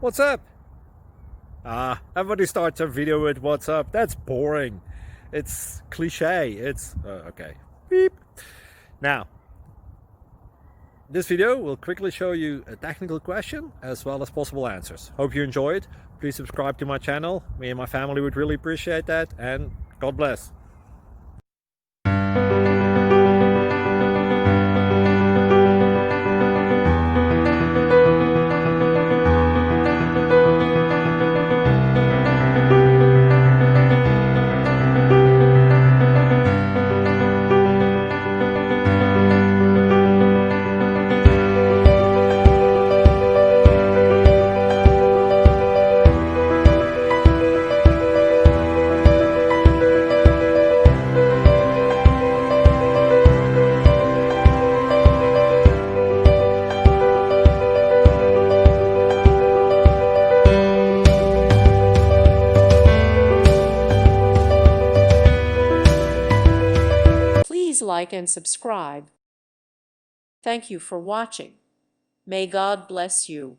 What's up? Everybody starts a video with what's up. That's boring. It's cliche. It's okay. Beep. Now, this video will quickly show you a technical question as well as possible answers. Hope you enjoy it. Please subscribe to my channel. Me and my family would really appreciate that, and God bless. Please like and subscribe. Thank you for watching. May God bless you.